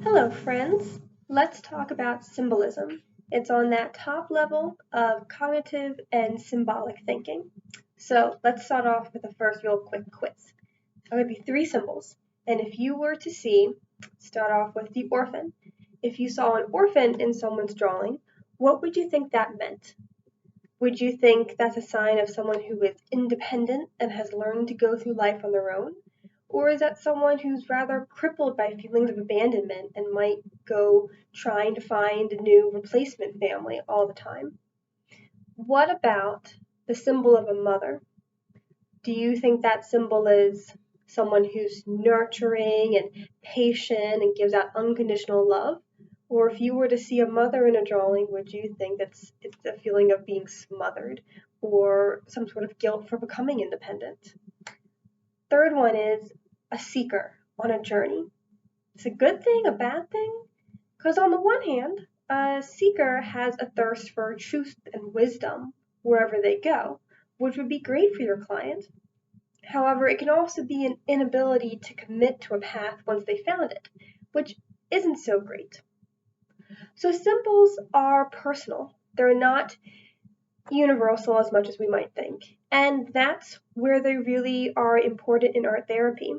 Hello, friends. Let's talk about symbolism. It's on that top level of cognitive and symbolic thinking. So let's start off with the first real quick quiz. There would be three symbols. And if you were to start off with the orphan. If you saw an orphan in someone's drawing, what would you think that meant? Would you think that's a sign of someone who is independent and has learned to go through life on their own? Or is that someone who's rather crippled by feelings of abandonment and might go trying to find a new replacement family all the time? What about the symbol of a mother? Do you think that symbol is someone who's nurturing and patient and gives out unconditional love? Or if you were to see a mother in a drawing, would you think it's a feeling of being smothered or some sort of guilt for becoming independent? Third one is a seeker on a journey. It's a good thing, a bad thing? Because on the one hand, a seeker has a thirst for truth and wisdom wherever they go, which would be great for your client. However, it can also be an inability to commit to a path once they found it, which isn't so great. So symbols are personal. They're not universal as much as we might think. And that's where they really are important in art therapy,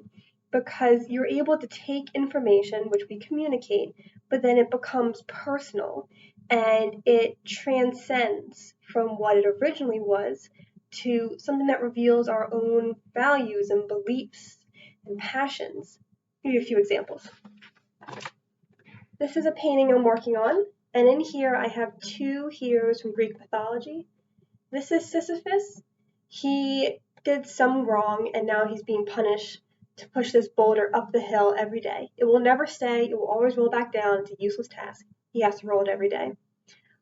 because you're able to take information which we communicate, but then it becomes personal and it transcends from what it originally was to something that reveals our own values and beliefs and passions. I'll give you a few examples. This is a painting I'm working on, and in here I have two heroes from Greek mythology. This is Sisyphus. He did some wrong and now he's being punished to push this boulder up the hill every day. It will never stay, it will always roll back down. It's a useless task. He has to roll it every day.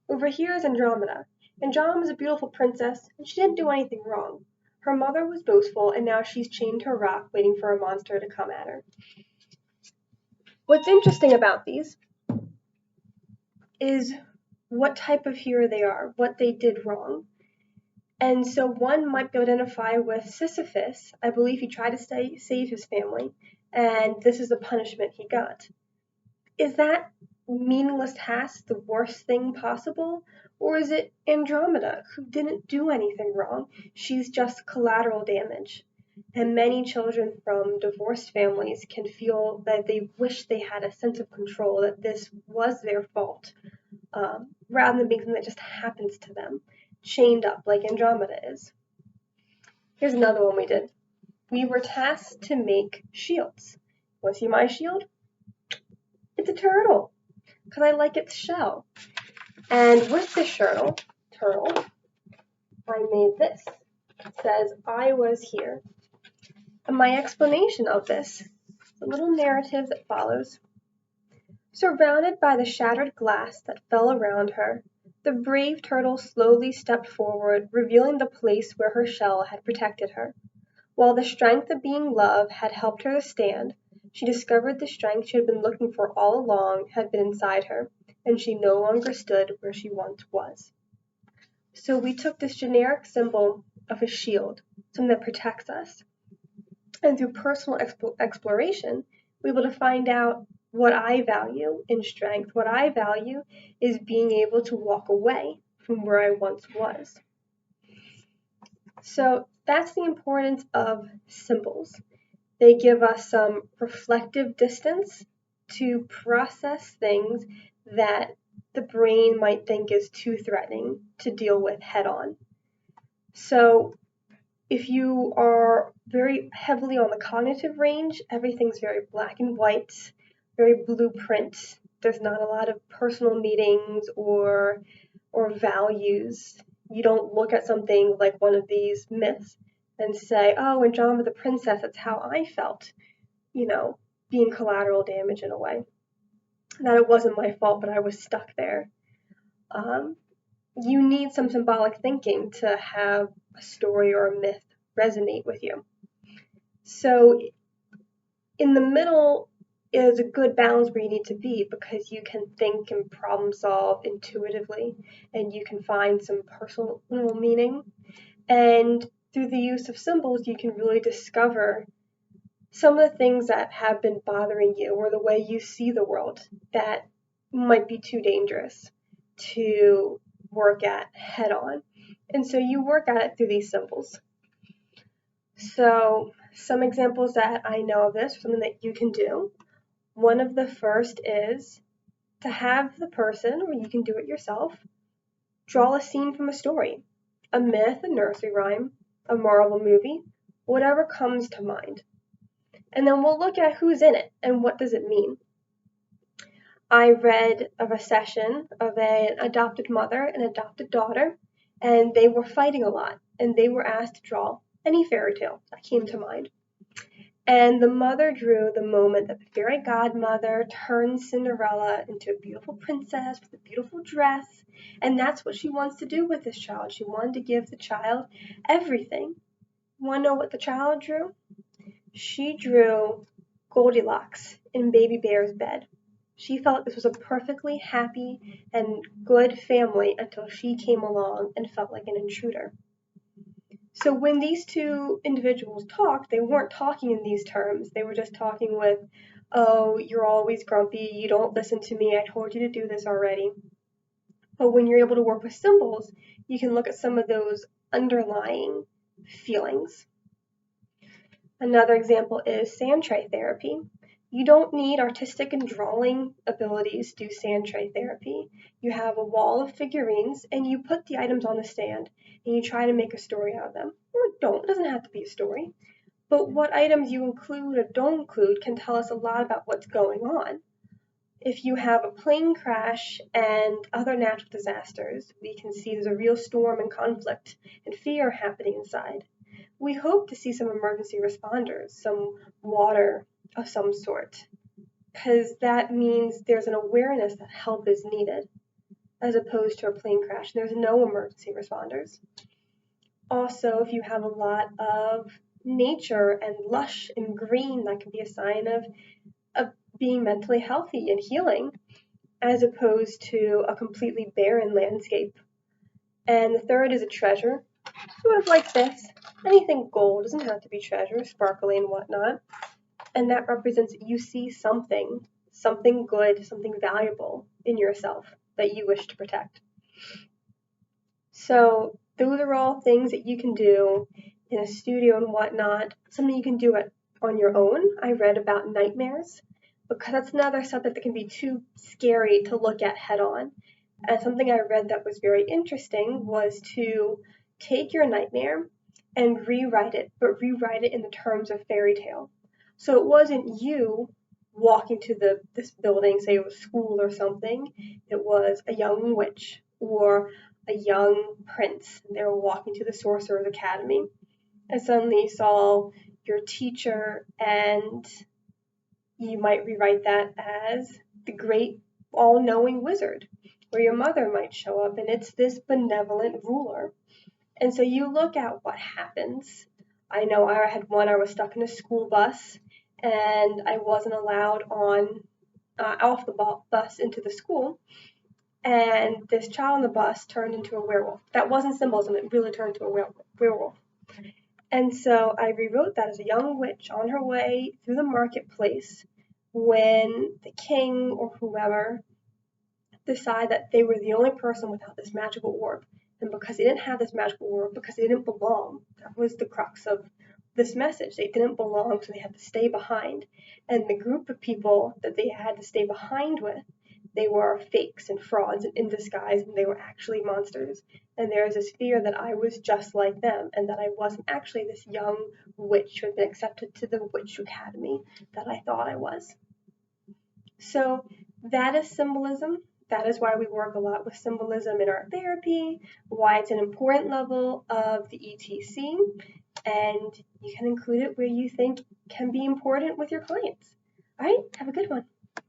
Over here is Andromeda. Andromeda is a beautiful princess and she didn't do anything wrong. Her mother was boastful and now she's chained to a rock waiting for a monster to come at her. What's interesting about these is what type of hero they are, what they did wrong. And so one might be able to identify with Sisyphus. I believe he tried to save his family, and this is the punishment he got. Is that meaningless task the worst thing possible? Or is it Andromeda, who didn't do anything wrong? She's just collateral damage. And many children from divorced families can feel that they wish they had a sense of control, that this was their fault, rather than being something that just happens to them, chained up like Andromeda is. Here's another one we did. We were tasked to make shields. Want to see my shield? It's a turtle, because I like its shell. And with the turtle, I made this. It says, I was here. And my explanation of this, the little narrative that follows. Surrounded by the shattered glass that fell around her, the brave turtle slowly stepped forward, revealing the place where her shell had protected her. While the strength of being loved had helped her to stand, she discovered the strength she had been looking for all along had been inside her, and she no longer stood where she once was. So we took this generic symbol of a shield, something that protects us, and through personal exploration, we were able to find out what I value in strength. What I value is being able to walk away from where I once was. So that's the importance of symbols. They give us some reflective distance to process things that the brain might think is too threatening to deal with head on. So if you are very heavily on the cognitive range, everything's very black and white, very blueprint. There's not a lot of personal meanings or values. You don't look at something like one of these myths and say, oh, Andromeda the princess, that's how I felt, being collateral damage in a way. That it wasn't my fault, but I was stuck there. You need some symbolic thinking to have a story or a myth resonate with you. So in the middle is a good balance where you need to be, because you can think and problem solve intuitively and you can find some personal meaning. And through the use of symbols, you can really discover some of the things that have been bothering you or the way you see the world that might be too dangerous to work at head on. And so you work at it through these symbols. So some examples that I know of this, something that you can do. One of the first is to have the person, or you can do it yourself, draw a scene from a story, a myth, a nursery rhyme, a Marvel movie, whatever comes to mind. And then we'll look at who's in it and what does it mean. I read of a session of an adopted mother and adopted daughter, and they were fighting a lot, and they were asked to draw any fairy tale that came to mind. And the mother drew the moment that the fairy godmother turns Cinderella into a beautiful princess with a beautiful dress, and that's what she wants to do with this child. She wanted to give the child everything. Want to know what the child drew? She drew Goldilocks in Baby Bear's bed. She felt this was a perfectly happy and good family until she came along and felt like an intruder. So when these two individuals talked, they weren't talking in these terms. They were just talking with, oh, you're always grumpy, you don't listen to me, I told you to do this already. But when you're able to work with symbols, you can look at some of those underlying feelings. Another example is sand tray therapy. You don't need artistic and drawing abilities to do sand tray therapy. You have a wall of figurines and you put the items on the stand and you try to make a story out of them. Or don't, it doesn't have to be a story. But what items you include or don't include can tell us a lot about what's going on. If you have a plane crash and other natural disasters, we can see there's a real storm and conflict and fear happening inside. We hope to see some emergency responders, some water of some sort, because that means there's an awareness that help is needed, as opposed to a plane crash. There's no emergency responders. Also, if you have a lot of nature and lush and green, that can be a sign of being mentally healthy and healing, as opposed to a completely barren landscape. And the third is a treasure, sort of like this. Anything gold doesn't have to be treasure, sparkly and whatnot. And that represents that you see something good, something valuable in yourself that you wish to protect. So those are all things that you can do in a studio and whatnot, something you can do on your own. I read about nightmares, because that's another subject that can be too scary to look at head on. And something I read that was very interesting was to take your nightmare and rewrite it, but rewrite it in the terms of fairy tale. So it wasn't you walking to this building, say it was school or something. It was a young witch or a young prince. They were walking to the Sorcerer's Academy and suddenly saw your teacher, and you might rewrite that as the great all-knowing wizard. Or your mother might show up and it's this benevolent ruler. And so you look at what happens. I know I had one, I was stuck in a school bus and I wasn't allowed off the bus into the school. And this child on the bus turned into a werewolf. That wasn't symbolism, it really turned into a werewolf. And so I rewrote that as a young witch on her way through the marketplace when the king or whoever decide that they were the only person without this magical orb. And because they didn't have this magical orb, because they didn't belong, that was the crux of this message. They didn't belong, so they had to stay behind. And the group of people that they had to stay behind with, they were fakes and frauds and in disguise, and they were actually monsters. And there was this fear that I was just like them, and that I wasn't actually this young witch who had been accepted to the witch academy that I thought I was. So that is symbolism. That is why we work a lot with symbolism in art therapy, why it's an important level of the ETC, and you can include it where you think can be important with your clients. All right, have a good one.